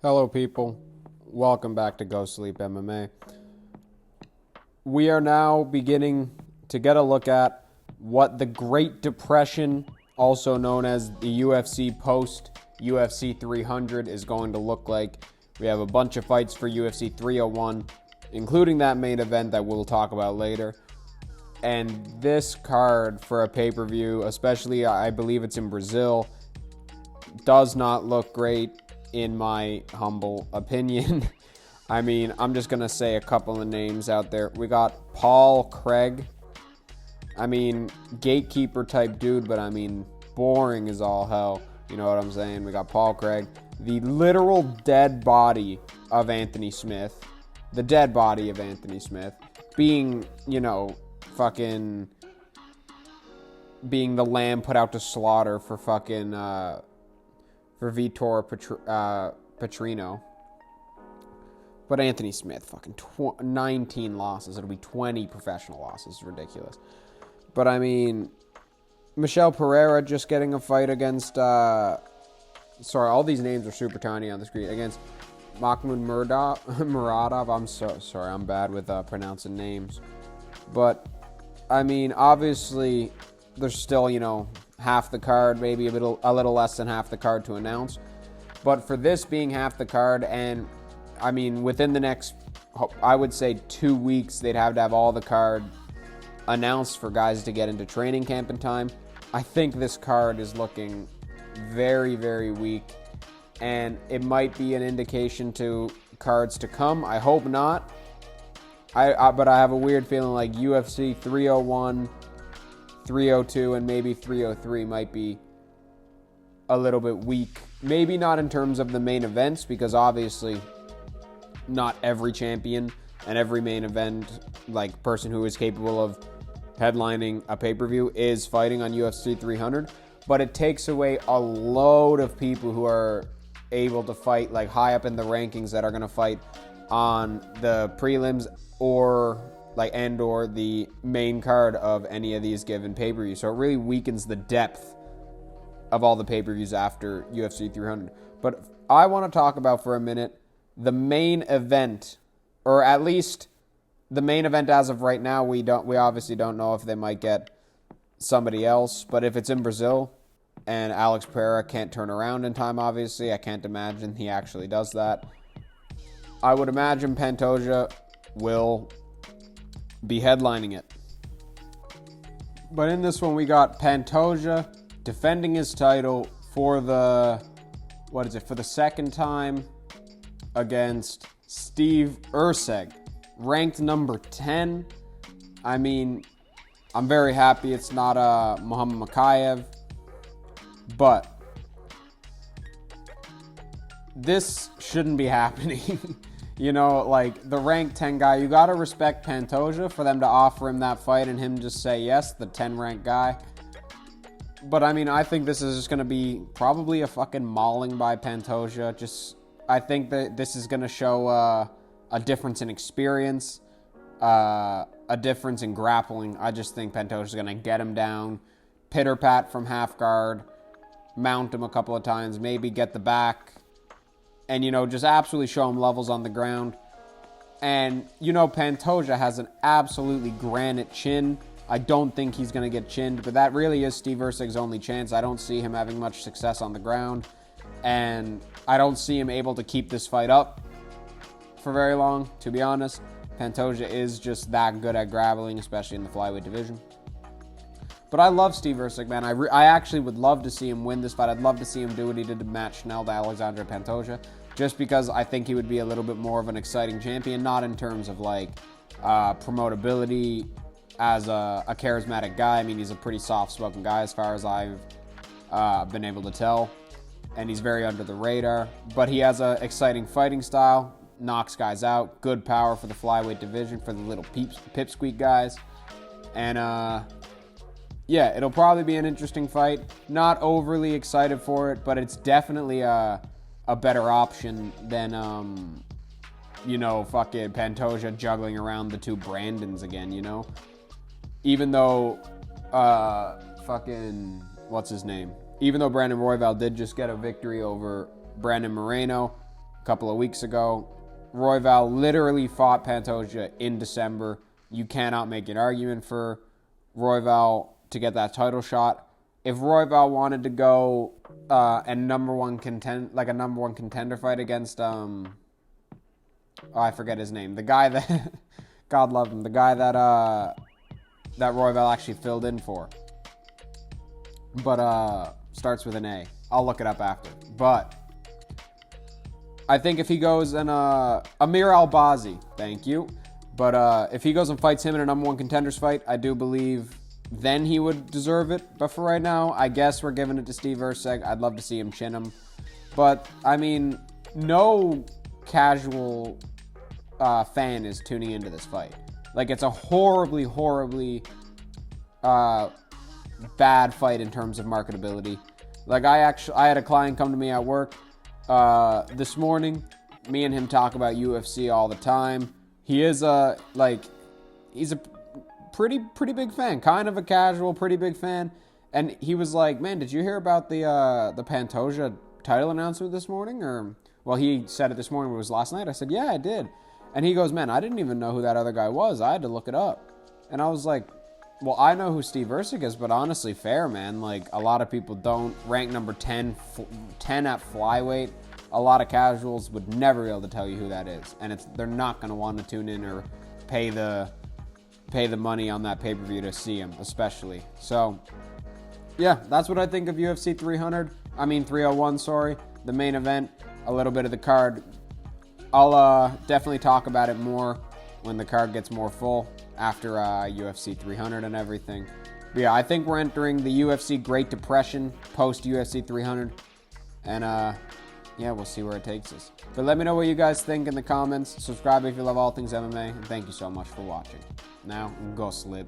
Hello, people. Welcome back to Go Sleep MMA. We are now beginning to get a look at what the Great Depression, also known as the UFC post-UFC 300, is going to look like. We have a bunch of fights for UFC 301, including that main event that we'll talk about later. And this card for a pay-per-view, especially I believe it's in Brazil, does not look great in my humble opinion. I mean, I'm just going to say a couple of names out there. We got Paul Craig. I mean, gatekeeper type dude, but I mean, boring as all hell. You know what I'm saying? We got Paul Craig. The literal dead body of Anthony Smith. The dead body of Anthony Smith. Being, fucking being the lamb put out to slaughter for fucking, for Vitor Petrino. But Anthony Smith, fucking 19 losses. It'll be 20 professional losses. Ridiculous. But I mean, Michel Pereira just getting a fight against, sorry, all these names are super tiny on the screen. Against Mahmoud Muradov. I'm so sorry, I'm bad with pronouncing names. But, I mean, obviously, there's still, half the card, maybe a little less than half the card to announce. But for this being half the card, and, I mean, within the next, I would say 2 weeks, they'd have to have all the card announced for guys to get into training camp in time. I think this card is looking very, very weak. And it might be an indication to cards to come. I hope not. But I have a weird feeling like UFC 301, 302, and maybe 303 might be a little bit weak. Maybe not in terms of the main events, because obviously not every champion and every main event, like person who is capable of headlining a pay-per-view is fighting on UFC 300. But it takes away a load of people who are able to fight like high up in the rankings that are going to fight on the prelims or the main card of any of these given pay-per-views. So it really weakens the depth of all the pay-per-views after UFC 300. But I want to talk about for a minute the main event, or at least the main event as of right now. We obviously don't know if they might get somebody else, but if it's in Brazil and Alex Pereira can't turn around in time, obviously, I can't imagine he actually does that. I would imagine Pantoja will be headlining it. But in this one, we got Pantoja defending his title for the second time against Steve Ercerg, ranked number 10. I mean, I'm very happy it's not Muhammad Makayev, but this shouldn't be happening. The ranked 10 guy, you got to respect Pantoja for them to offer him that fight and him just say yes, the 10 ranked guy. But I mean, I think this is just going to be probably a fucking mauling by Pantoja. I think that this is going to show a difference in experience, a difference in grappling. I just think Pantoja's going to get him down, pitter-pat from half guard, mount him a couple of times, maybe get the back, and, just absolutely show him levels on the ground. And, Pantoja has an absolutely granite chin. I don't think he's going to get chinned, but that really is Steve Erceg's only chance. I don't see him having much success on the ground, and I don't see him able to keep this fight up for very long, to be honest. Pantoja is just that good at grappling, especially in the flyweight division. But I love Steve Ercerg, man. I actually would love to see him win this fight. I'd love to see him do what he did to Matt Schnell to Alexandre Pantoja, just because I think he would be a little bit more of an exciting champion, not in terms of promotability as a charismatic guy. I mean, he's a pretty soft-spoken guy as far as I've been able to tell, and he's very under the radar. But he has an exciting fighting style, knocks guys out, good power for the flyweight division for the little pipsqueak guys, and yeah, it'll probably be an interesting fight. Not overly excited for it, but it's definitely a better option than, fucking Pantoja juggling around the two Brandons again, Even though, what's his name? Even though Brandon Royval did just get a victory over Brandon Moreno, a couple of weeks ago. Royval literally fought Pantoja in December. You cannot make an argument for Royval to get that title shot. If Royval wanted to go a number one contender fight against I forget his name. The guy that God love him. The guy that Royval actually filled in for. But starts with an A. I'll look it up after. But I think if he goes and Amir Albazi, thank you. But if he goes and fights him in a number one contenders fight, I do believe then he would deserve it. But for right now, I guess we're giving it to Steve Ercerg. I'd love to see him chin him. But, I mean, no casual fan is tuning into this fight. Like, it's a horribly, horribly bad fight in terms of marketability. Like, I had a client come to me at work this morning. Me and him talk about UFC all the time. He's a pretty big fan, kind of a casual, pretty big fan. And he was like, man, did you hear about the Pantoja title announcement this morning? Or, well, he said it this morning, but it was last night. I said, yeah, I did. And he goes, man, I didn't even know who that other guy was. I had to look it up. And I was like, well, I know who Steve Erceg is, but honestly, fair, man. Like, a lot of people don't. Rank number 10 at flyweight. A lot of casuals would never be able to tell you who that is. And they're not going to want to tune in or pay the money on that pay-per-view to see him, especially. So, yeah, that's what I think of UFC 301, sorry. The main event, a little bit of the card. I'll definitely talk about it more when the card gets more full after UFC 300 and everything. But yeah, I think we're entering the UFC Great Depression post-UFC 300. And, yeah, we'll see where it takes us. But let me know what you guys think in the comments. Subscribe if you love all things MMA. And thank you so much for watching. Now, go slip.